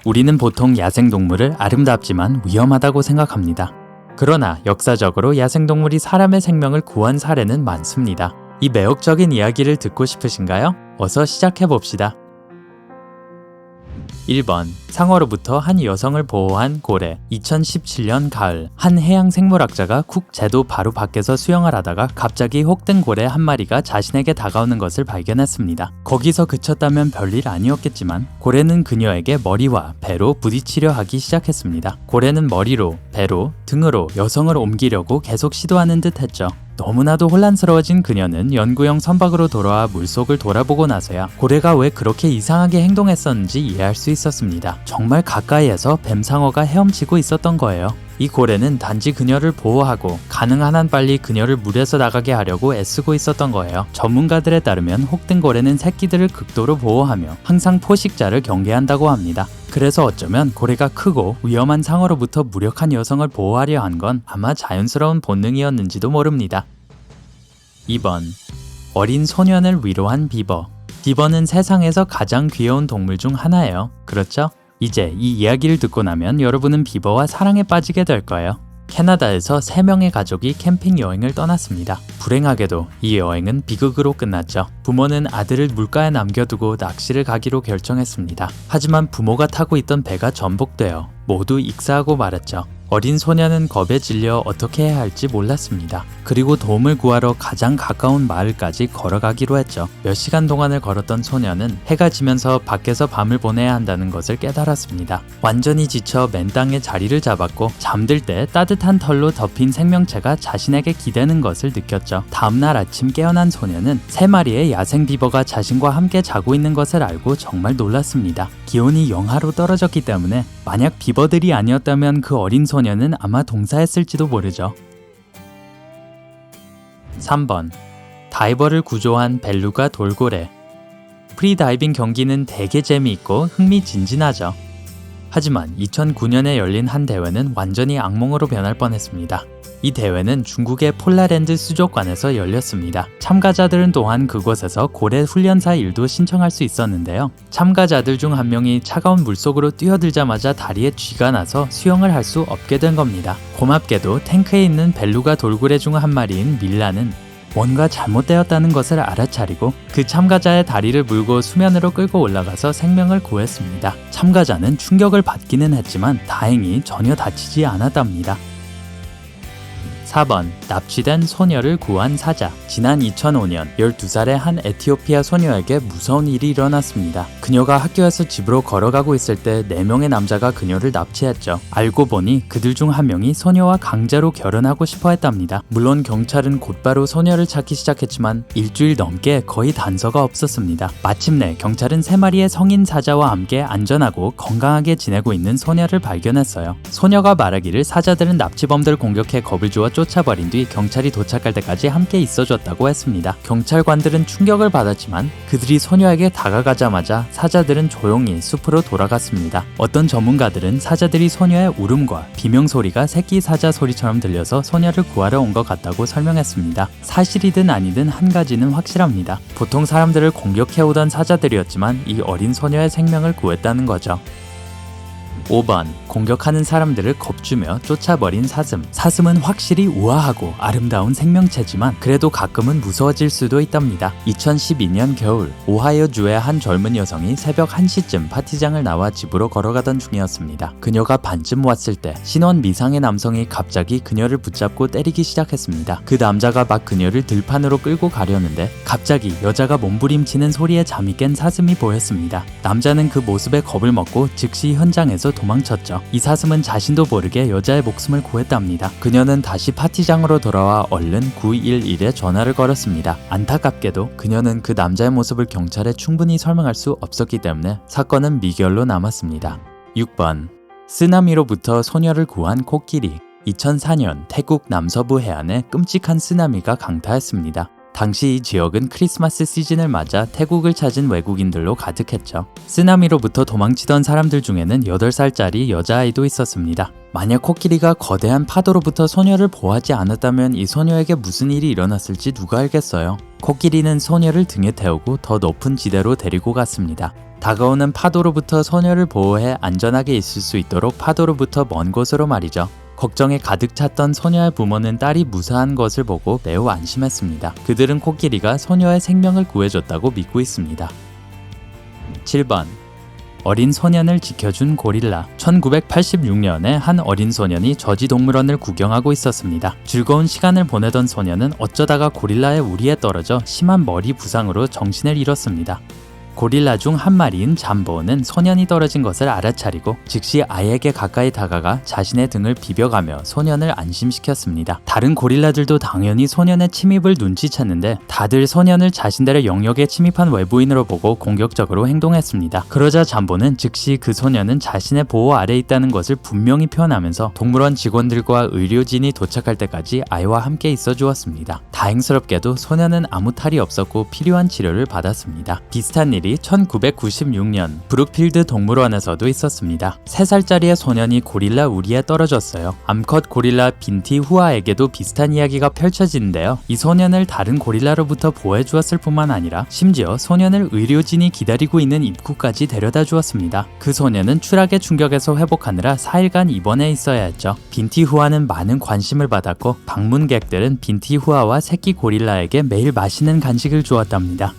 우리는 보통 야생동물을 아름답지만 위험하다고 생각합니다. 그러나 역사적으로 야생동물이 사람의 생명을 구한 사례는 많습니다. 이 매혹적인 이야기를 듣고 싶으신가요? 어서 시작해봅시다. 1번. 상어로부터 한 여성을 보호한 고래. 2017년 가을, 한 해양생물학자가 쿡 제도 바로 밖에서 수영을 하다가 갑자기 혹등 고래 한 마리가 자신에게 다가오는 것을 발견했습니다. 거기서 그쳤다면 별일 아니었겠지만 고래는 그녀에게 머리와 배로 부딪히려 하기 시작했습니다. 고래는 머리로, 배로, 등으로 여성을 옮기려고 계속 시도하는 듯 했죠. 너무나도 혼란스러워진 그녀는 연구용 선박으로 돌아와 물속을 돌아보고 나서야 고래가 왜 그렇게 이상하게 행동했었는지 이해할 수 있었습니다. 정말 가까이에서 뱀상어가 헤엄치고 있었던 거예요. 이 고래는 단지 그녀를 보호하고 가능한 한 빨리 그녀를 물에서 나가게 하려고 애쓰고 있었던 거예요. 전문가들에 따르면 혹등고래는 새끼들을 극도로 보호하며 항상 포식자를 경계한다고 합니다. 그래서 어쩌면 고래가 크고 위험한 상어로부터 무력한 여성을 보호하려 한 건 아마 자연스러운 본능이었는지도 모릅니다. 2번. 어린 소년을 위로한 비버. 비버는 세상에서 가장 귀여운 동물 중 하나예요. 그렇죠? 이제 이 이야기를 듣고 나면 여러분은 비버와 사랑에 빠지게 될 거예요. 캐나다에서 3명의 가족이 캠핑 여행을 떠났습니다. 불행하게도 이 여행은 비극으로 끝났죠. 부모는 아들을 물가에 남겨두고 낚시를 가기로 결정했습니다. 하지만 부모가 타고 있던 배가 전복되어 모두 익사하고 말았죠. 어린 소년은 겁에 질려 어떻게 해야 할지 몰랐습니다. 그리고 도움을 구하러 가장 가까운 마을까지 걸어가기로 했죠. 몇 시간 동안을 걸었던 소년은 해가 지면서 밖에서 밤을 보내야 한다는 것을 깨달았습니다. 완전히 지쳐 맨 땅에 자리를 잡았고 잠들 때 따뜻한 털로 덮인 생명체가 자신에게 기대는 것을 느꼈죠. 다음날 아침 깨어난 소년은 3마리의 야생 비버가 자신과 함께 자고 있는 것을 알고 정말 놀랐습니다. 기온이 영하로 떨어졌기 때문에 만약 비버들이 아니었다면 그 어린 소년은 아마 동사했을지도 모르죠. 3번. 다이버를 구조한 벨루가 돌고래. 프리다이빙 경기는 되게 재미있고 흥미진진하죠. 하지만 2009년에 열린 한 대회는 완전히 악몽으로 변할 뻔했습니다. 이 대회는 중국의 폴라랜드 수족관에서 열렸습니다. 참가자들은 또한 그곳에서 고래 훈련사 일도 신청할 수 있었는데요. 참가자들 중 한 명이 차가운 물속으로 뛰어들자마자 다리에 쥐가 나서 수영을 할 수 없게 된 겁니다. 고맙게도 탱크에 있는 벨루가 돌고래 중 한 마리인 밀라는 뭔가 잘못되었다는 것을 알아차리고 그 참가자의 다리를 물고 수면으로 끌고 올라가서 생명을 구했습니다. 참가자는 충격을 받기는 했지만 다행히 전혀 다치지 않았답니다. 4번. 납치된 소녀를 구한 사자. 지난 2005년 12살의 한 에티오피아 소녀에게 무서운 일이 일어났습니다. 그녀가 학교에서 집으로 걸어가고 있을 때 4명의 남자가 그녀를 납치했죠. 알고 보니 그들 중 한 명이 소녀와 강제로 결혼하고 싶어 했답니다. 물론 경찰은 곧바로 소녀를 찾기 시작했지만 일주일 넘게 거의 단서가 없었습니다. 마침내 경찰은 3마리의 성인 사자와 함께 안전하고 건강하게 지내고 있는 소녀를 발견했어요. 소녀가 말하기를 사자들은 납치범들을 공격해 겁을 주어 쫓아버린 뒤 경찰이 도착할 때까지 함께 있어줬다고 했습니다. 경찰관들은 충격을 받았지만 그들이 소녀에게 다가가자마자 사자들은 조용히 숲으로 돌아갔습니다. 어떤 전문가들은 사자들이 소녀의 울음과 비명소리가 새끼 사자 소리처럼 들려서 소녀를 구하러 온 것 같다고 설명했습니다. 사실이든 아니든 한 가지는 확실합니다. 보통 사람들을 공격해오던 사자들이었지만 이 어린 소녀의 생명을 구했다는 거죠. 5번. 공격하는 사람들을 겁주며 쫓아버린 사슴. 사슴은 확실히 우아하고 아름다운 생명체지만 그래도 가끔은 무서워질 수도 있답니다. 2012년 겨울 오하이오주의 한 젊은 여성이 새벽 1시쯤 파티장을 나와 집으로 걸어가던 중이었습니다. 그녀가 반쯤 왔을 때 신원 미상의 남성이 갑자기 그녀를 붙잡고 때리기 시작했습니다. 그 남자가 막 그녀를 들판으로 끌고 가려는데 갑자기 여자가 몸부림치는 소리에 잠이 깬 사슴이 보였습니다. 남자는 그 모습에 겁을 먹고 즉시 현장에서 도망쳤죠. 이 사슴은 자신도 모르게 여자의 목숨을 구했답니다. 그녀는 다시 파티장으로 돌아와 얼른 911에 전화를 걸었습니다. 안타깝게도 그녀는 그 남자의 모습을 경찰에 충분히 설명할 수 없었기 때문에 사건은 미결로 남았습니다. 6번. 쓰나미로부터 소녀를 구한 코끼리. 2004년 태국 남서부 해안에 끔찍한 쓰나미가 강타했습니다. 당시 이 지역은 크리스마스 시즌을 맞아 태국을 찾은 외국인들로 가득했죠. 쓰나미로부터 도망치던 사람들 중에는 8살짜리 여자아이도 있었습니다. 만약 코끼리가 거대한 파도로부터 소녀를 보호하지 않았다면 이 소녀에게 무슨 일이 일어났을지 누가 알겠어요. 코끼리는 소녀를 등에 태우고 더 높은 지대로 데리고 갔습니다. 다가오는 파도로부터 소녀를 보호해 안전하게 있을 수 있도록 파도로부터 먼 곳으로 말이죠. 걱정에 가득 찼던 소녀의 부모는 딸이 무사한 것을 보고 매우 안심했습니다. 그들은 코끼리가 소녀의 생명을 구해줬다고 믿고 있습니다. 7번 어린 소년을 지켜준 고릴라. 1986년에 한 어린 소년이 저지동물원을 구경하고 있었습니다. 즐거운 시간을 보내던 소년은 어쩌다가 고릴라의 우리에 떨어져 심한 머리 부상으로 정신을 잃었습니다. 고릴라 중 한 마리인 잠보는 소년이 떨어진 것을 알아차리고 즉시 아이에게 가까이 다가가 자신의 등을 비벼가며 소년을 안심시켰습니다. 다른 고릴라들도 당연히 소년의 침입을 눈치챘는데 다들 소년을 자신들의 영역에 침입한 외부인으로 보고 공격적으로 행동했습니다. 그러자 잠보는 즉시 그 소년은 자신의 보호 아래 있다는 것을 분명히 표현하면서 동물원 직원들과 의료진이 도착할 때까지 아이와 함께 있어 주었습니다. 다행스럽게도 소년은 아무 탈이 없었고 필요한 치료를 받았습니다. 비슷한 일이 1996년 브룩필드 동물원에서도 있었습니다. 3살짜리의 소년이 고릴라 우리에 떨어졌어요. 암컷 고릴라 빈티 후아에게도 비슷한 이야기가 펼쳐지는데요. 이 소년을 다른 고릴라로부터 보호해 주었을 뿐만 아니라 심지어 소년을 의료진이 기다리고 있는 입구까지 데려다 주었습니다. 그 소년은 추락의 충격에서 회복하느라 4일간 입원해 있어야 했죠. 빈티 후아는 많은 관심을 받았고 방문객들은 빈티 후아와 새끼 고릴라에게 매일 맛있는 간식을 주었답니다.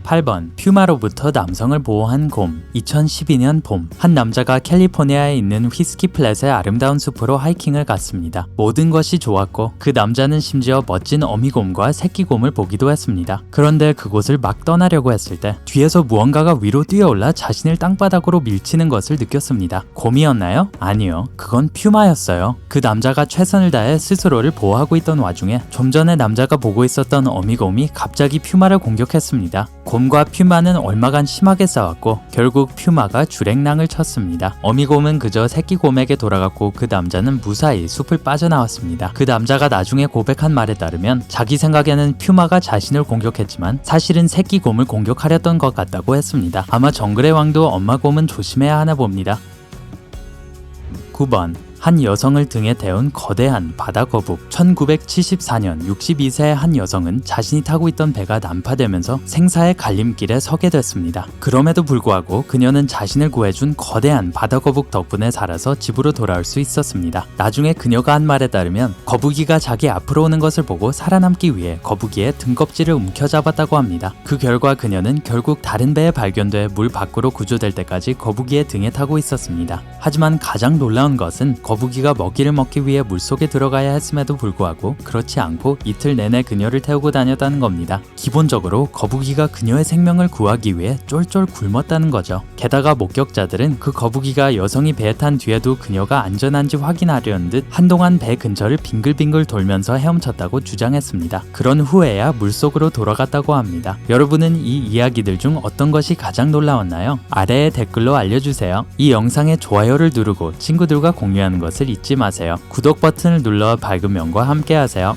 8번 퓨마로부터 남성을 보호한 곰. 2012년 봄, 한 남자가 캘리포니아에 있는 휘스키 플랫의 아름다운 숲으로 하이킹을 갔습니다. 모든 것이 좋았고 그 남자는 심지어 멋진 어미곰과 새끼곰을 보기도 했습니다. 그런데 그곳을 막 떠나려고 했을 때 뒤에서 무언가가 위로 뛰어올라 자신을 땅바닥으로 밀치는 것을 느꼈습니다. 곰이었나요? 아니요, 그건 퓨마였어요. 그 남자가 최선을 다해 스스로를 보호하고 있던 와중에 좀 전에 남자가 보고 있었던 어미곰이 갑자기 퓨마를 공격했습니다. 곰과 퓨마는 얼마간 심하게 싸웠고 결국 퓨마가 주랭랑을 쳤습니다. 어미곰은 그저 새끼 곰에게 돌아갔고 그 남자는 무사히 숲을 빠져나왔습니다. 그 남자가 나중에 고백한 말에 따르면 자기 생각에는 퓨마가 자신을 공격했지만 사실은 새끼 곰을 공격하렸던 것 같다고 했습니다. 아마 정글의 왕도 엄마 곰은 조심해야 하나 봅니다. 9번 한 여성을 등에 태운 거대한 바다 거북. 1974년 62세의 한 여성은 자신이 타고 있던 배가 난파되면서 생사의 갈림길에 서게 됐습니다. 그럼에도 불구하고 그녀는 자신을 구해준 거대한 바다 거북 덕분에 살아서 집으로 돌아올 수 있었습니다. 나중에 그녀가 한 말에 따르면 거북이가 자기 앞으로 오는 것을 보고 살아남기 위해 거북이의 등껍질을 움켜잡았다고 합니다. 그 결과 그녀는 결국 다른 배에 발견돼 물 밖으로 구조될 때까지 거북이의 등에 타고 있었습니다. 하지만 가장 놀라운 것은 거북이가 먹이를 먹기 위해 물속에 들어가야 했음에도 불구하고 그렇지 않고 이틀 내내 그녀를 태우고 다녔다는 겁니다. 기본적으로 거북이가 그녀의 생명을 구하기 위해 쫄쫄 굶었다는 거죠. 게다가 목격자들은 그 거북이가 여성이 배에 탄 뒤에도 그녀가 안전한지 확인하려는 듯 한동안 배 근처를 빙글빙글 돌면서 헤엄쳤다고 주장했습니다. 그런 후에야 물속으로 돌아갔다고 합니다. 여러분은 이 이야기들 중 어떤 것이 가장 놀라웠나요? 아래에 댓글로 알려주세요. 이 영상에 좋아요를 누르고 친구들과 공유하는 것을 잊지 마세요. 구독 버튼을 눌러 밝은 명과 함께 하세요.